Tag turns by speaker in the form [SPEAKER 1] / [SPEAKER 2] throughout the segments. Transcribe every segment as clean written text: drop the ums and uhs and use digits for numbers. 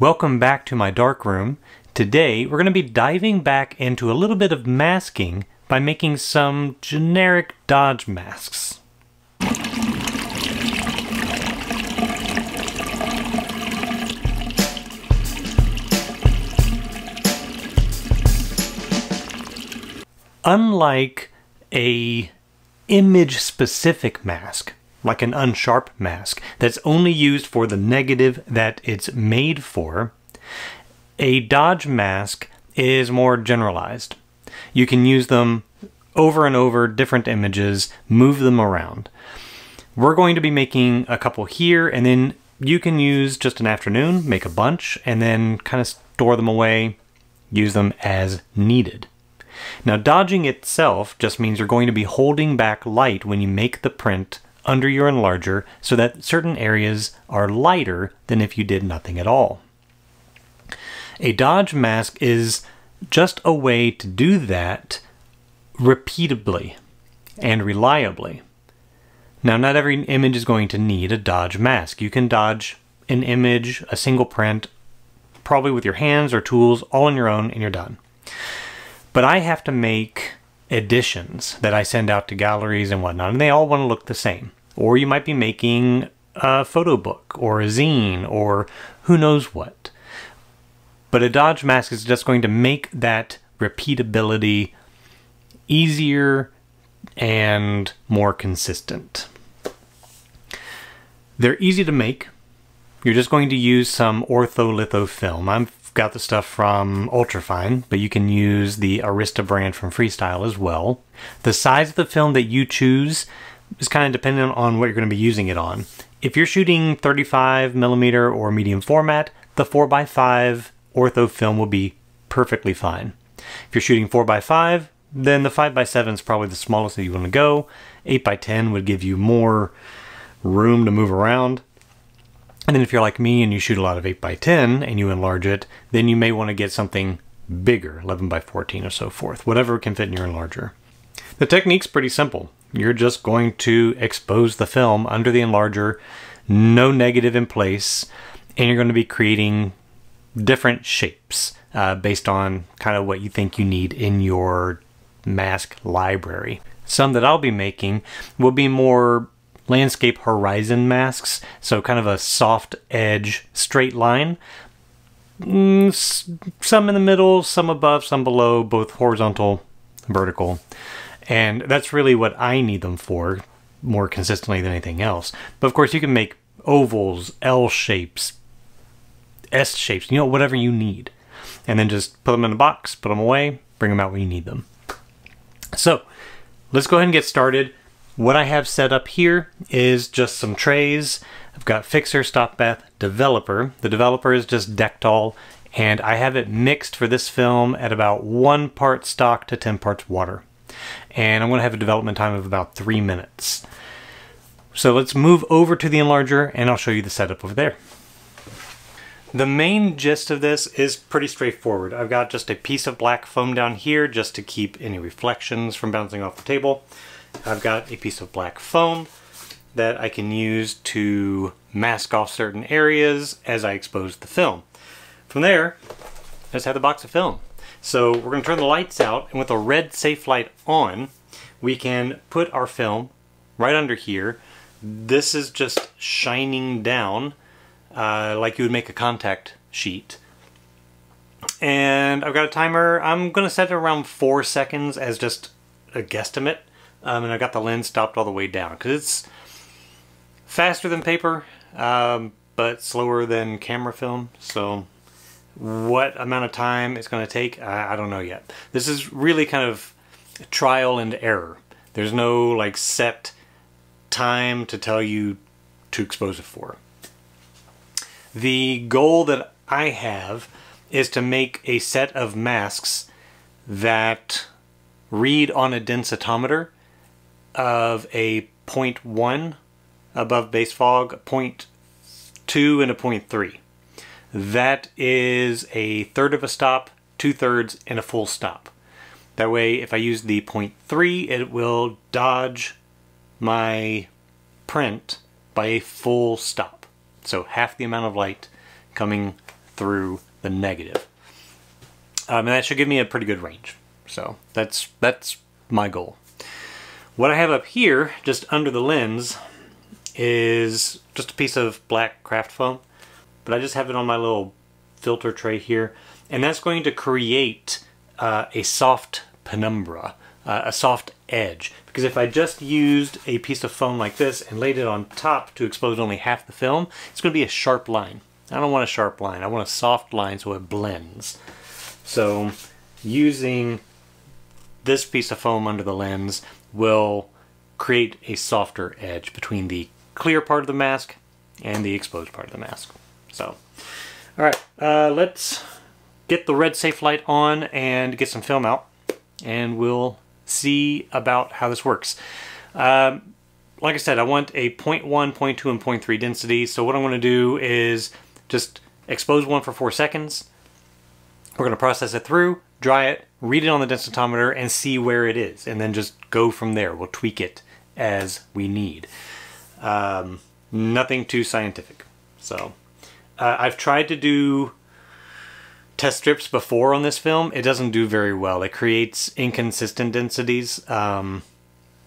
[SPEAKER 1] Welcome back to my darkroom. Today we're going to be diving back into a little bit of masking by making some generic dodge masks. Unlike a image-specific mask, like an unsharp mask, that's only used for the negative that it's made for, a dodge mask is more generalized. You can use them over and over, different images, move them around. We're going to be making a couple here, and then you can use just an afternoon, make a bunch, and then kind of store them away, use them as needed. Now, dodging itself just means you're going to be holding back light when you make the print under your enlarger so that certain areas are lighter than if you did nothing at all. A dodge mask is just a way to do that repeatably and reliably. Now, not every image is going to need a dodge mask. You can dodge an image, a single print, probably with your hands or tools, all on your own, and you're done. But I have to make editions that I send out to galleries and whatnot, and they all want to look the same. Or you might be making a photo book or a zine or who knows what. But a dodge mask is just going to make that repeatability easier and more consistent. They're easy to make. You're just going to use some ortholitho film. I've got the stuff from Ultrafine, but you can use the Arista brand from Freestyle as well. The size of the film that you choose is kind of dependent on what you're going to be using it on. If you're shooting 35mm or medium format, the 4x5 ortho film will be perfectly fine. If you're shooting 4x5, then the 5x7 is probably the smallest that you want to go. 8x10 would give you more room to move around. And then if you're like me and you shoot a lot of 8x10 and you enlarge it, then you may want to get something bigger, 11x14 or so forth, whatever can fit in your enlarger. The technique's pretty simple. You're just going to expose the film under the enlarger, no negative in place, and you're going to be creating different shapes based on kind of what you think you need in your mask library. Some that I'll be making will be more landscape horizon masks, so kind of a soft edge, straight line. Some in the middle, some above, some below, both horizontal, vertical. And that's really what I need them for, more consistently than anything else. But of course you can make ovals, L shapes, S shapes, whatever you need. And then just put them in a box, put them away, bring them out when you need them. So, let's go ahead and get started. What I have set up here is just some trays. I've got Fixer, Stop Bath, Developer. The Developer is just Dektol, and I have it mixed for this film at about 1 part stock to 10 parts water. And I'm going to have a development time of about 3 minutes. So let's move over to the enlarger and I'll show you the setup over there. The main gist of this is pretty straightforward. I've got just a piece of black foam down here just to keep any reflections from bouncing off the table. I've got a piece of black foam that I can use to mask off certain areas as I expose the film. From there, I just have the box of film. So we're going to turn the lights out, and with a red safe light on, we can put our film right under here. This is just shining down like you would make a contact sheet. And I've got a timer. I'm going to set it around 4 seconds as just a guesstimate. And I got the lens stopped all the way down because it's faster than paper, but slower than camera film. So what amount of time it's going to take, I don't know yet. This is really kind of trial and error. There's no like set time to tell you to expose it for. The goal that I have is to make a set of masks that read on a densitometer of a 0.1 above base fog, 0.2 and a 0.3. That is a third of a stop, 2/3 and a full stop. That way if I use the 0.3 it will dodge my print by a full stop. So half the amount of light coming through the negative. And that should give me a pretty good range. So that's my goal. What I have up here, just under the lens, is just a piece of black craft foam. But I just have it on my little filter tray here. And that's going to create a soft penumbra, a soft edge. Because if I just used a piece of foam like this and laid it on top to expose only half the film, it's going to be a sharp line. I don't want a sharp line. I want a soft line so it blends. So using this piece of foam under the lens will create a softer edge between the clear part of the mask and the exposed part of the mask. So, all right, let's get the red safe light on and get some film out, and we'll see about how this works. Like I said, I want a 0.1, 0.2, and 0.3 density, so what I'm going to do is just expose one for 4 seconds. We're going to process it through, dry it, read it on the densitometer, and see where it is, and then just go from there. We'll tweak it as we need. Nothing too scientific. So, I've tried to do test strips before on this film. It doesn't do very well. It creates inconsistent densities,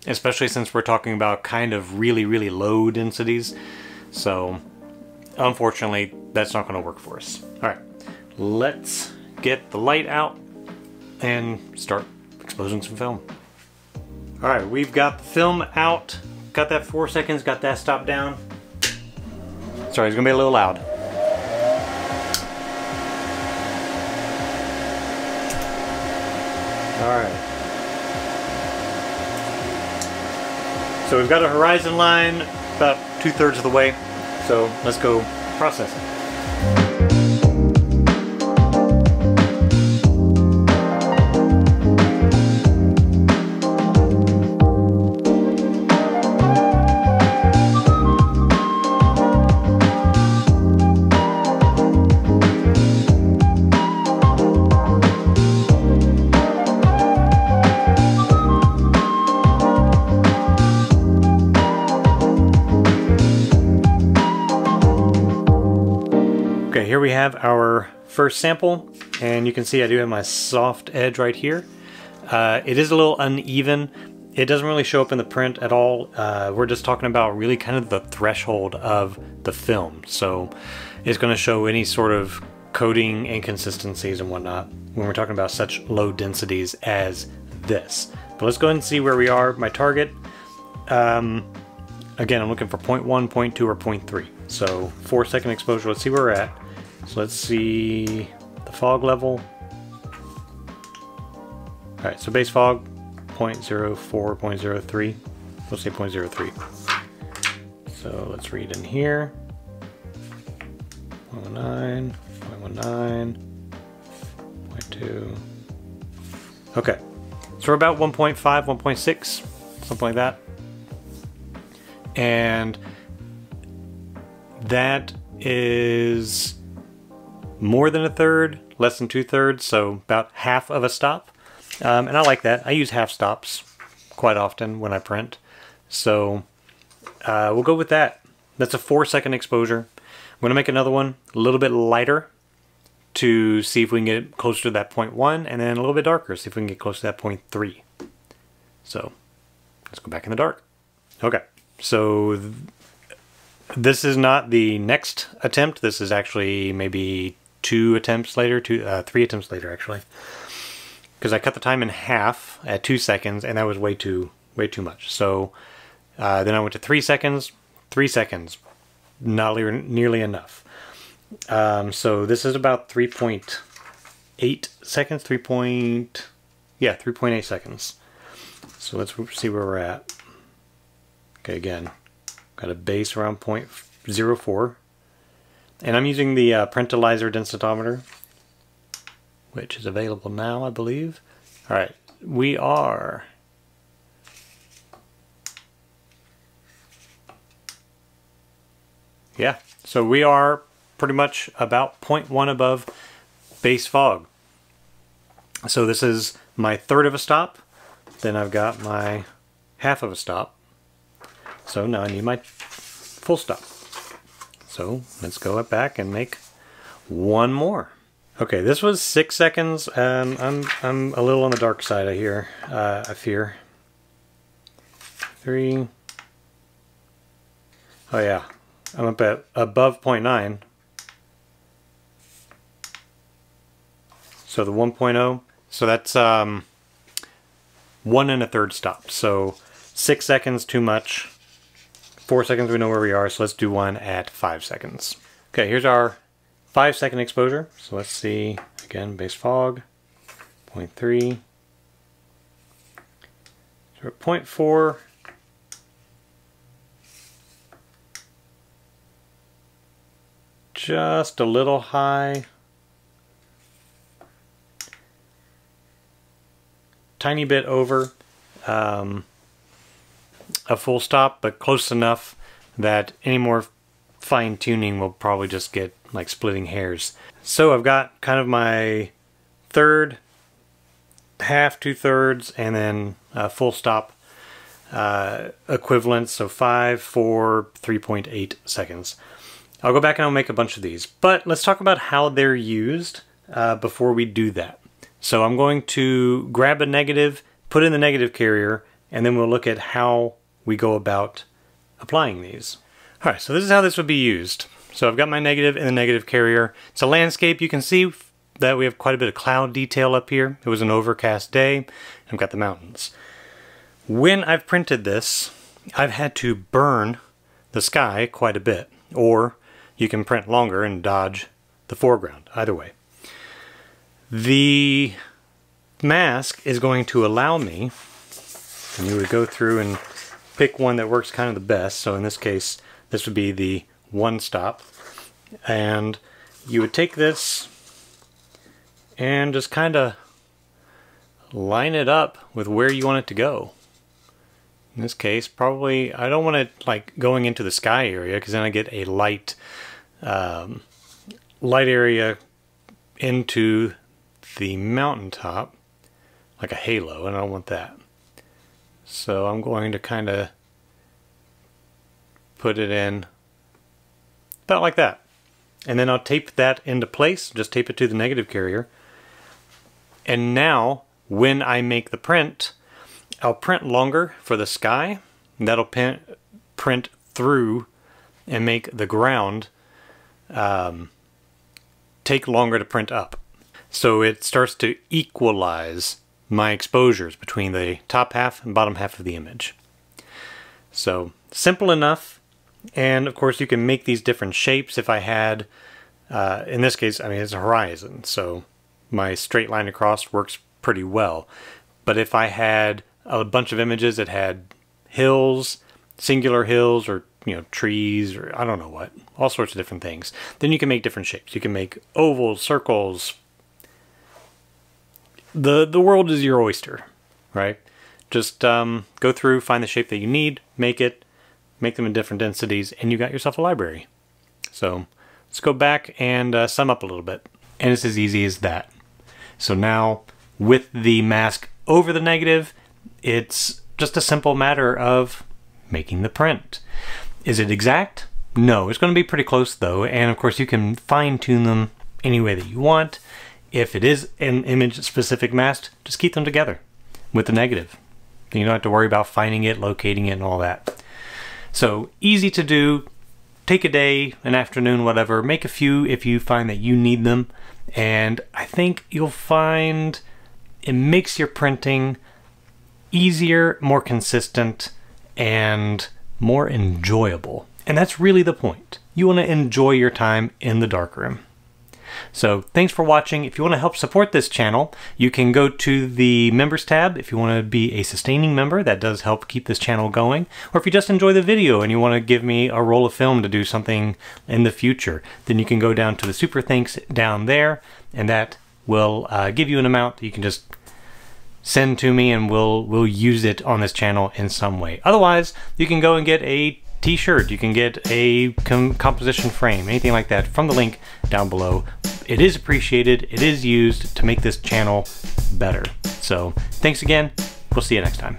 [SPEAKER 1] especially since we're talking about kind of really, really low densities. So, unfortunately, that's not going to work for us. All right, let's get the light out and start exposing some film. All right, we've got the film out, got that 4 seconds, got that stopped down. Sorry, it's gonna be a little loud. All right. So we've got a horizon line about 2/3 of the way. So let's go process it. Okay, here we have our first sample, and you can see I do have my soft edge right here. It is a little uneven. It doesn't really show up in the print at all. We're just talking about really kind of the threshold of the film. So it's going to show any sort of coating inconsistencies and whatnot when we're talking about such low densities as this. But let's go ahead and see where we are. My target, again, I'm looking for 0.1, 0.2, or 0.3. So 4 second exposure, let's see where we're at. So let's see the fog level. All right, so base fog, 0.04, 0.03. Let's say 0.03. So let's read in here. 0.19, 0.19, 0.2. Okay, so we're about 1.5, 1.6, something like that. And that is more than a third, less than 2/3, so about half of a stop. And I like that. I use half stops quite often when I print. So we'll go with that. That's a 4 second exposure. I'm going to make another one a little bit lighter to see if we can get closer to that 0.1, and then a little bit darker, see if we can get close to that 0.3. So let's go back in the dark. Okay, so this is not the next attempt. This is actually maybe 2 attempts later, 3 attempts later actually, because I cut the time in half at 2 seconds, and that was way too much. So then I went to 3 seconds, 3 seconds, not nearly enough. So this is about 3.8 seconds, 3.8 seconds. So let's see where we're at. Okay, again, got a base around 0.04. And I'm using the Printilizer densitometer, which is available now, I believe. All right, we are... Yeah, so we are pretty much about 0.1 above base fog. So this is my third of a stop. Then I've got my half of a stop. So now I need my full stop. So let's go back and make one more. Okay, this was 6 seconds. I'm a little on the dark side I fear. 3. Oh yeah, I'm up at above 0.9. So the 1.0, so that's 1 1/3 stop. So 6 seconds too much. 4 seconds we know where we are, so let's do one at 5 seconds. Okay, here's our 5-second exposure. So let's see, again, base fog, 0.3. So we're at 0.4. Just a little high. Tiny bit over a full stop, but close enough that any more fine tuning will probably just get like splitting hairs. So I've got kind of my third, half, 2/3, and then full stop equivalents. So 5, 4, 3.8 seconds. I'll go back and I'll make a bunch of these, but let's talk about how they're used before we do that. So I'm going to grab a negative, put in the negative carrier, and then we'll look at how we go about applying these. All right, so this is how this would be used. So I've got my negative in the negative carrier. It's a landscape. You can see that we have quite a bit of cloud detail up here. It was an overcast day. I've got the mountains. When I've printed this, I've had to burn the sky quite a bit, or you can print longer and dodge the foreground, either way. The mask is going to allow me, and you would go through and pick one that works kind of the best. So in this case, this would be the 1 stop. And you would take this and just kind of line it up with where you want it to go. In this case, probably, I don't want it like going into the sky area, because then I get a light area into the mountaintop, like a halo, and I don't want that. So I'm going to kind of put it in about like that. And then I'll tape that into place, just tape it to the negative carrier. And now, when I make the print, I'll print longer for the sky. That'll print through and make the ground take longer to print up. So it starts to equalize my exposures between the top half and bottom half of the image. So simple enough. And of course you can make these different shapes. If I had, in this case, I mean, it's a horizon, so my straight line across works pretty well. But if I had a bunch of images that had hills, singular hills, or trees, or I don't know what, all sorts of different things, then you can make different shapes. You can make ovals, circles. The world is your oyster, right? Just go through, find the shape that you need, make it, make them in different densities, and you got yourself a library. So let's go back and sum up a little bit. And it's as easy as that. So now, with the mask over the negative, it's just a simple matter of making the print. Is it exact? No, it's going to be pretty close though, and of course you can fine-tune them any way that you want. If it is an image-specific mask, just keep them together with the negative. You don't have to worry about finding it, locating it, and all that. So easy to do. Take a day, an afternoon, whatever. Make a few if you find that you need them. And I think you'll find it makes your printing easier, more consistent, and more enjoyable. And that's really the point. You want to enjoy your time in the darkroom. So thanks for watching. If you want to help support this channel, you can go to the members tab if you want to be a sustaining member. That does help keep this channel going. Or if you just enjoy the video and you want to give me a roll of film to do something in the future, then you can go down to the super thanks down there, and that will give you an amount that you can just send to me, and we'll use it on this channel in some way. Otherwise, you can go and get a t-shirt, you can get a composition frame, anything like that from the link down below. It is appreciated, it is used to make this channel better. So thanks again, we'll see you next time.